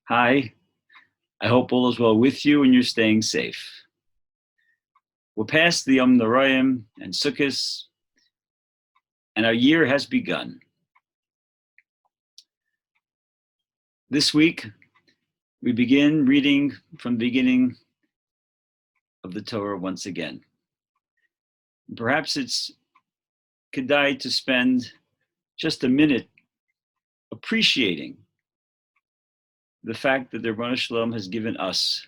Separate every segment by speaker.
Speaker 1: Hi, I hope all is well with you and you're staying safe. We're past the Yom Noraim and Sukkot, and our year has begun. This week, we begin reading from the beginning of the Torah once again. Perhaps it's kedai to spend just a minute appreciating the fact that the Rebbeinu Shalom has given us,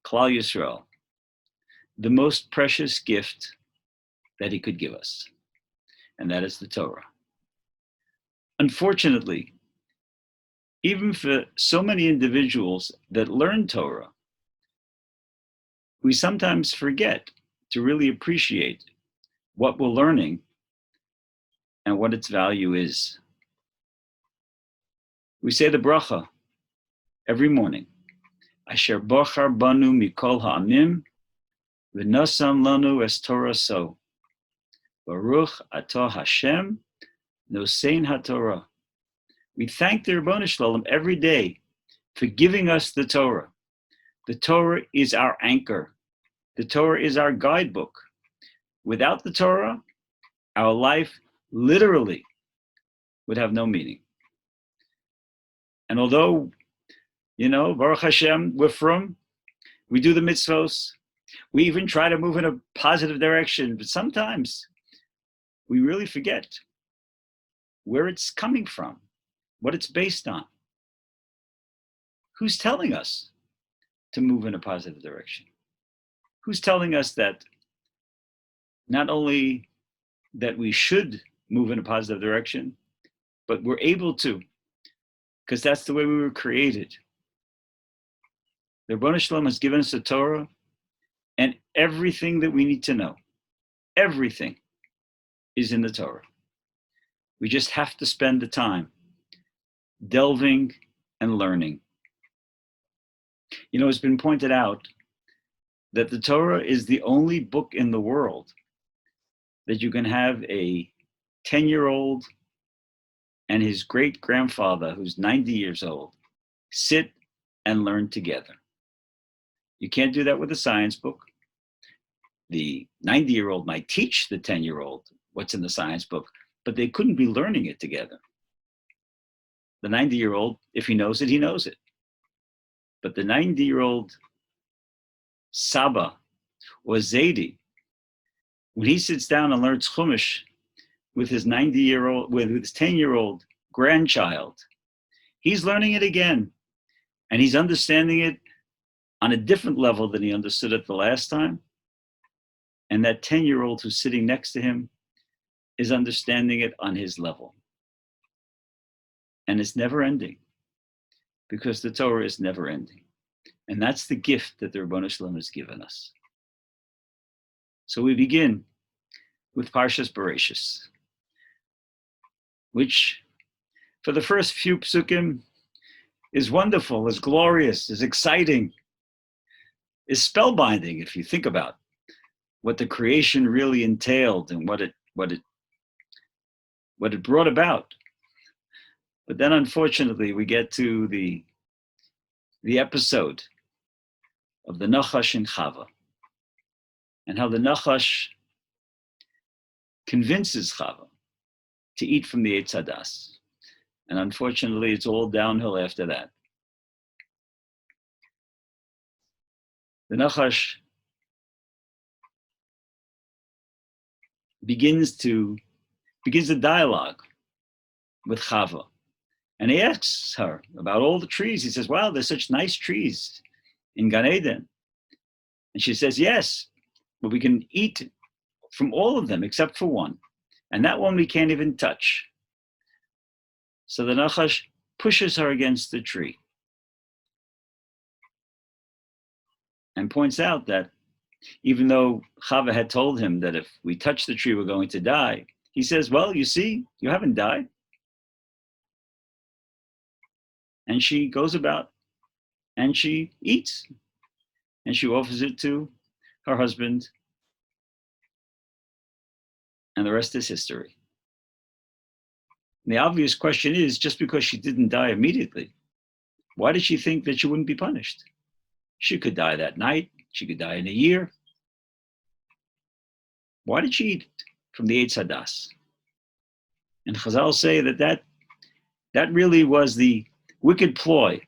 Speaker 1: Klal Yisrael, the most precious gift that he could give us, and that is the Torah. Unfortunately, even for so many individuals that learn Torah, we sometimes forget to really appreciate what we're learning and what its value is. We say the bracha every morning, Asher bochar banu mikol ha'amim, v'nosam lanu es Torah so. Baruch atah Hashem, nosein haTorah. We thank the Rebbeinu Shalom every day for giving us the Torah. The Torah is our anchor. The Torah is our guidebook. Without the Torah, our life literally would have no meaning. And although, Baruch Hashem, we're from, we do the mitzvos, we even try to move in a positive direction, but sometimes we really forget where it's coming from, what it's based on. Who's telling us to move in a positive direction? Who's telling us that not only that we should move in a positive direction, but we're able to, because that's the way we were created. The Rebbeinu Shalom has given us a Torah and everything that we need to know, everything is in the Torah. We just have to spend the time delving and learning. It's been pointed out that the Torah is the only book in the world that you can have a 10-year-old and his great-grandfather, who's 90 years old, sit and learn together. You can't do that with a science book. The 90-year-old might teach the 10-year-old what's in the science book, but they couldn't be learning it together. The 90-year-old, if he knows it, he knows it. But the 90-year-old Saba or Zaidi, when he sits down and learns Chumash with his 10-year-old grandchild, he's learning it again. And he's understanding it on a different level than he understood it the last time. And that 10-year-old who's sitting next to him is understanding it on his level. And it's never ending, because the Torah is never ending. And that's the gift that the Rebbeinu Shalom has given us. So we begin with Parshas Bereishis, which for the first few psukim is wonderful, is glorious, is exciting, is spellbinding if you think about what the creation really entailed and what it brought about. But then unfortunately we get to the episode of the Nachash and Chava, and how the Nachash convinces Chava to eat from the Eitz Hadas. And unfortunately, it's all downhill after that. The Nachash begins a dialogue with Chava. And he asks her about all the trees. He says, wow, there's such nice trees in Gan Eden. And she says, yes, but we can eat from all of them except for one. And that one we can't even touch. So the Nachash pushes her against the tree and points out that even though Chava had told him that if we touch the tree, we're going to die, he says, well, you see, you haven't died. And she goes about and she eats and she offers it to her husband. And the rest is history. And the obvious question is, just because she didn't die immediately, Why did she think that she wouldn't be punished? She could die that night. She could die in a year. Why did she eat from the Eitz Hadas? And Chazal say that really was the wicked ploy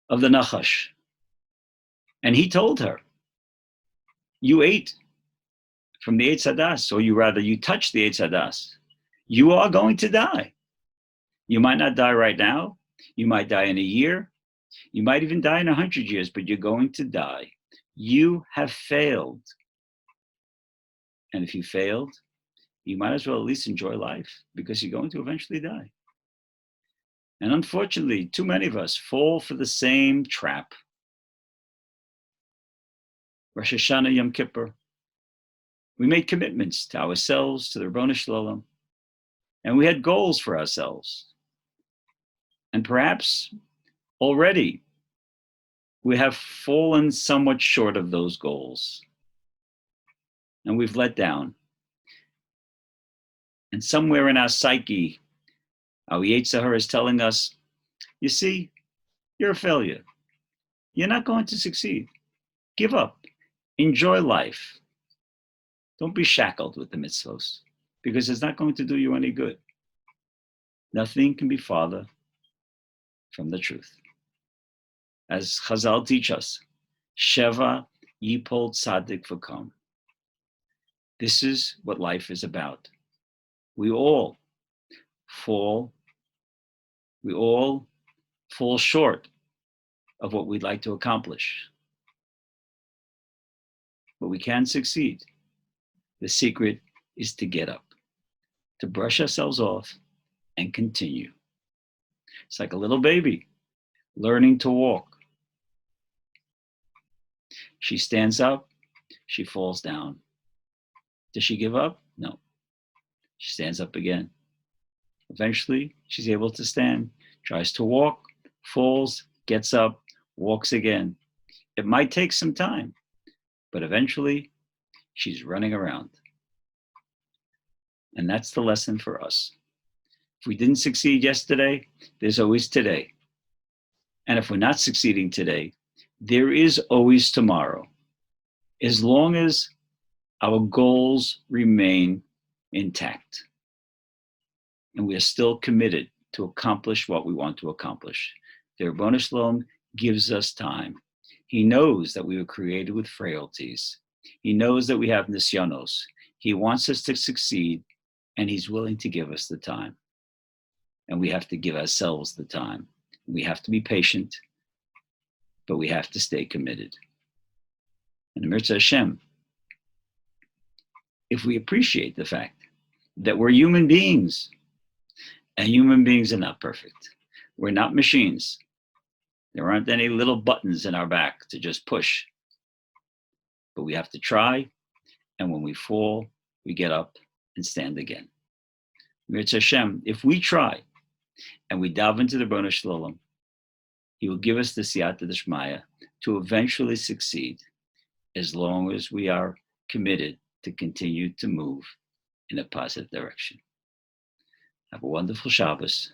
Speaker 1: of the Nachash. And he told her, you ate from the Eitz Hadas, or you touched the Eitz Hadas. You are going to die. You might not die right now. You might die in a year. You might even die in 100 years, but you're going to die. You have failed. And if you failed, you might as well at least enjoy life, because you're going to eventually die. And unfortunately, too many of us fall for the same trap. Rosh Hashanah, Yom Kippur. We made commitments to ourselves, to the Ribono Shel Olam, and we had goals for ourselves. And perhaps already we have fallen somewhat short of those goals. And we've let down. And somewhere in our psyche, our Yetzer Hara is telling us, you see, you're a failure. You're not going to succeed. Give up. Enjoy life. Don't be shackled with the mitzvos, because it's not going to do you any good. Nothing can be farther from the truth. As Chazal teach us, Sheva Yipol Tzadik V'Kom. This is what life is about. We all fall short of what we'd like to accomplish. But we can succeed. The secret is to get up, to brush ourselves off and continue. It's like a little baby learning to walk. She stands up, she falls down. Does she give up? No. She stands up again. Eventually, she's able to stand, tries to walk, falls, gets up, walks again. It might take some time, but eventually, she's running around. And that's the lesson for us. If we didn't succeed yesterday, there's always today. And if we're not succeeding today, there is always tomorrow, as long as our goals remain intact and we are still committed to accomplish what we want to accomplish. The Ribono Shel Olam gives us time. He knows that we were created with frailties. He knows that we have nisyonos. He wants us to succeed, and he's willing to give us the time. And we have to give ourselves the time. We have to be patient, but we have to stay committed. And Mirza Hashem, if we appreciate the fact that we're human beings, and human beings are not perfect. We're not machines. There aren't any little buttons in our back to just push. But we have to try, and when we fall, we get up and stand again. Mirza Hashem, if we try, and we dive into the Ribono Shel Olam, he will give us the siyata d'shmaya to eventually succeed, as long as we are committed to continue to move in a positive direction. Have a wonderful Shabbos.